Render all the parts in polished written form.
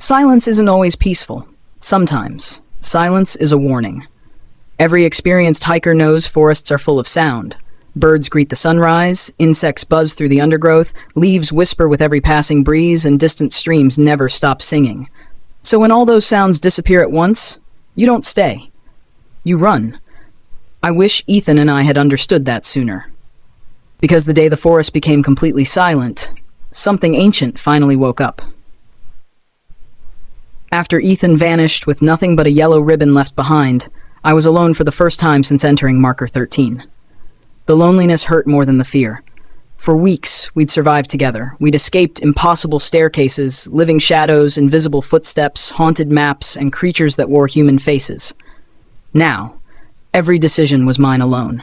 Silence isn't always peaceful. Sometimes, silence is a warning. Every experienced hiker knows forests are full of sound. Birds greet the sunrise, insects buzz through the undergrowth, leaves whisper with every passing breeze, and distant streams never stop singing. So when all those sounds disappear at once, you don't stay. You run. I wish Ethan and I had understood that sooner. Because the day the forest became completely silent, something ancient finally woke up. After Ethan vanished with nothing but a yellow ribbon left behind, I was alone for the first time since entering Marker 13. The loneliness hurt more than the fear. For weeks, we'd survived together. We'd escaped impossible staircases, living shadows, invisible footsteps, haunted maps, and creatures that wore human faces. Now, every decision was mine alone.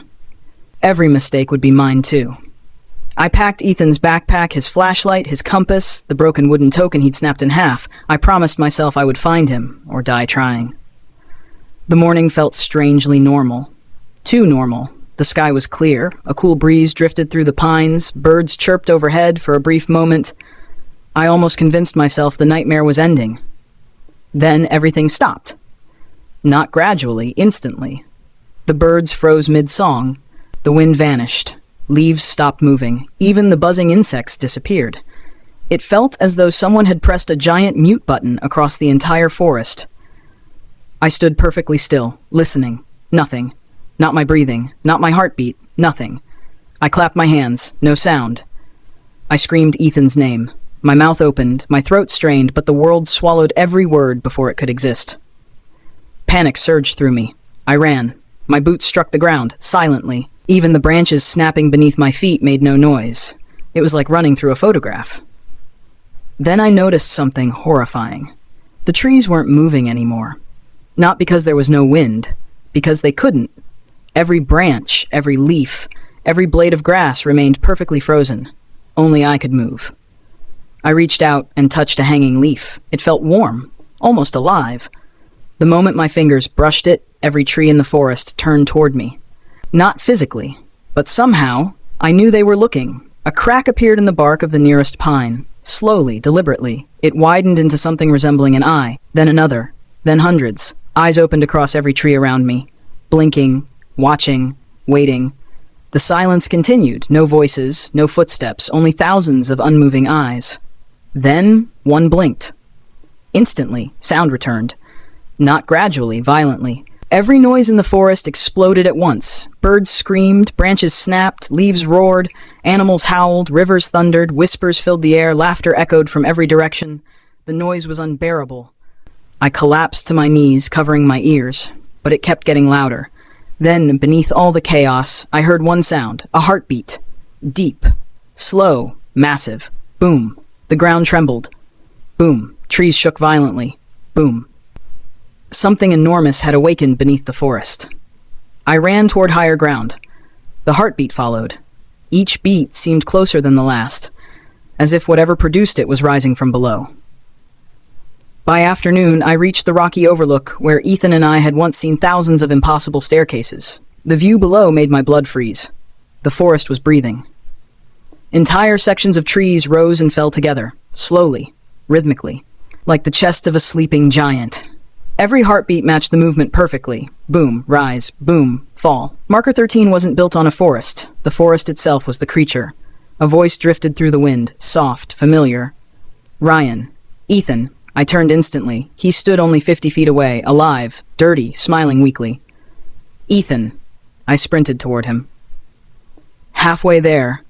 Every mistake would be mine too. I packed Ethan's backpack, his flashlight, his compass, the broken wooden token he'd snapped in half. I promised myself I would find him, or die trying. The morning felt strangely normal. Too normal. The sky was clear, a cool breeze drifted through the pines, birds chirped overhead for a brief moment. I almost convinced myself the nightmare was ending. Then everything stopped. Not gradually, instantly. The birds froze mid-song. The wind vanished. Leaves stopped moving. Even the buzzing insects disappeared. It felt as though someone had pressed a giant mute button across the entire forest. I stood perfectly still, listening. Nothing. Not my breathing, not my heartbeat, nothing. I clapped my hands, no sound. I screamed Ethan's name. My mouth opened, my throat strained, but the world swallowed every word before it could exist. Panic surged through me. I ran. My boots struck the ground, silently. Even the branches snapping beneath my feet made no noise. It was like running through a photograph. Then I noticed something horrifying. The trees weren't moving anymore. Not because there was no wind, because they couldn't. Every branch, every leaf, every blade of grass remained perfectly frozen. Only I could move. I reached out and touched a hanging leaf. It felt warm, almost alive. The moment my fingers brushed it, every tree in the forest turned toward me. Not physically, but somehow, I knew they were looking. A crack appeared in the bark of the nearest pine. Slowly, deliberately, it widened into something resembling an eye, then another, then hundreds. Eyes opened across every tree around me, blinking, watching, waiting. The silence continued, no voices, no footsteps, only thousands of unmoving eyes. Then, one blinked. Instantly, sound returned. Not gradually, violently. Every noise in the forest exploded at once. Birds screamed, branches snapped, leaves roared, animals howled, rivers thundered, whispers filled the air, laughter echoed from every direction. The noise was unbearable. I collapsed to my knees, covering my ears, but it kept getting louder. Then, beneath all the chaos, I heard one sound, a heartbeat. Deep, slow, massive. Boom. The ground trembled. Boom. Trees shook violently. Boom. Something enormous had awakened beneath the forest. I ran toward higher ground. The heartbeat followed. Each beat seemed closer than the last, as if whatever produced it was rising from below. By afternoon, I reached the rocky overlook where Ethan and I had once seen thousands of impossible staircases. The view below made my blood freeze. The forest was breathing. Entire sections of trees rose and fell together, slowly, rhythmically, like the chest of a sleeping giant. Every heartbeat matched the movement perfectly. Boom, rise, boom, fall. Marker 13 wasn't built on a forest. The forest itself was the creature. A voice drifted through the wind, soft, familiar. Ryan. Ethan. I turned instantly. He stood only 50 feet away, alive, dirty, smiling weakly. Ethan. I sprinted toward him. Halfway there,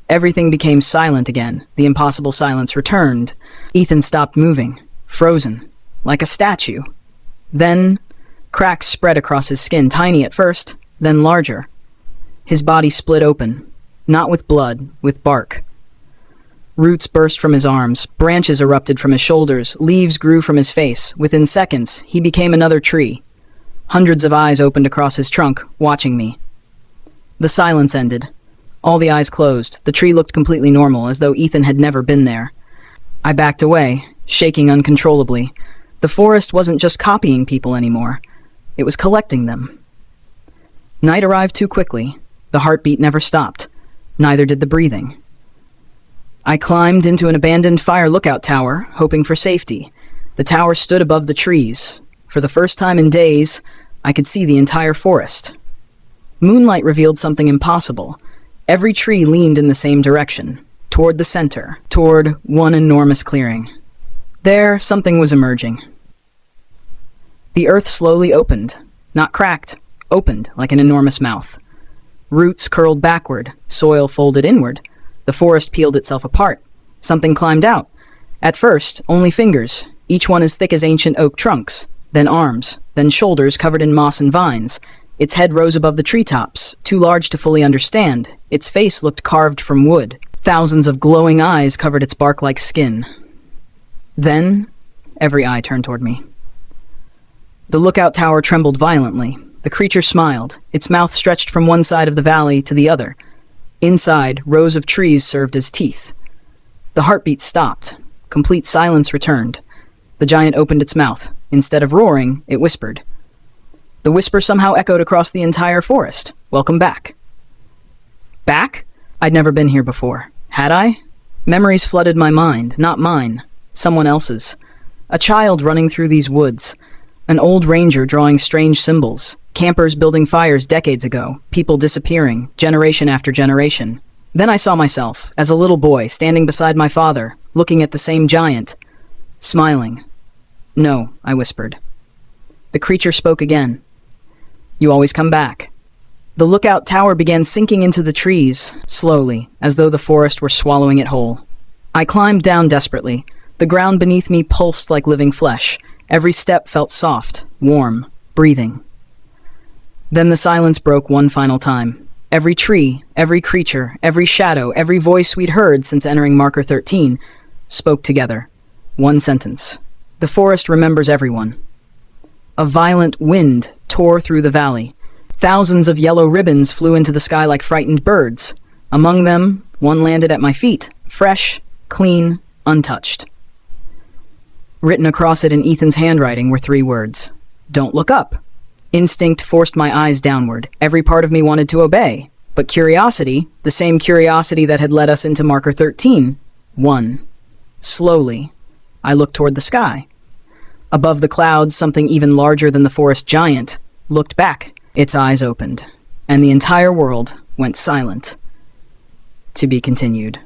everything became silent again. The impossible silence returned. Ethan stopped moving, frozen, like a statue. Then, cracks spread across his skin, tiny at first, then larger. His body split open, not with blood, with bark. Roots burst from his arms, branches erupted from his shoulders, leaves grew from his face. Within seconds, he became another tree. Hundreds of eyes opened across his trunk, watching me. The silence ended. All the eyes closed. The tree looked completely normal, as though Ethan had never been there. I backed away, shaking uncontrollably. The forest wasn't just copying people anymore. It was collecting them. Night arrived too quickly. The heartbeat never stopped. Neither did the breathing. I climbed into an abandoned fire lookout tower, hoping for safety. The tower stood above the trees. For the first time in days, I could see the entire forest. Moonlight revealed something impossible. Every tree leaned in the same direction, toward the center, toward one enormous clearing. There, something was emerging. The earth slowly opened, not cracked, opened like an enormous mouth. Roots curled backward, soil folded inward. The forest peeled itself apart. Something climbed out. At first, only fingers, each one as thick as ancient oak trunks, then arms, then shoulders covered in moss and vines. Its head rose above the treetops, too large to fully understand. Its face looked carved from wood. Thousands of glowing eyes covered its bark-like skin. Then, every eye turned toward me. The lookout tower trembled violently. The creature smiled. Its mouth stretched from one side of the valley to the other. Inside, rows of trees served as teeth. The heartbeat stopped. Complete silence returned. The giant opened its mouth. Instead of roaring, it whispered. The whisper somehow echoed across the entire forest. Welcome back. Back? I'd never been here before. Had I? Memories flooded my mind, not mine. Someone else's. A child running through these woods. An old ranger drawing strange symbols. Campers building fires decades ago. People disappearing, generation after generation. Then I saw myself, as a little boy, standing beside my father, looking at the same giant. Smiling. No, I whispered. The creature spoke again. You always come back. The lookout tower began sinking into the trees, slowly, as though the forest were swallowing it whole. I climbed down desperately. The ground beneath me pulsed like living flesh. Every step felt soft, warm, breathing. Then the silence broke one final time. Every tree, every creature, every shadow, every voice we'd heard since entering Marker 13 spoke together. One sentence. The forest remembers everyone. A violent wind tore through the valley. Thousands of yellow ribbons flew into the sky like frightened birds. Among them, one landed at my feet, fresh, clean, untouched. Written across it in Ethan's handwriting were 3 words. Don't look up. Instinct forced my eyes downward. Every part of me wanted to obey. But curiosity, the same curiosity that had led us into Marker 13, won. Slowly, I looked toward the sky. Above the clouds, something even larger than the forest giant looked back. Its eyes opened, and the entire world went silent. To be continued.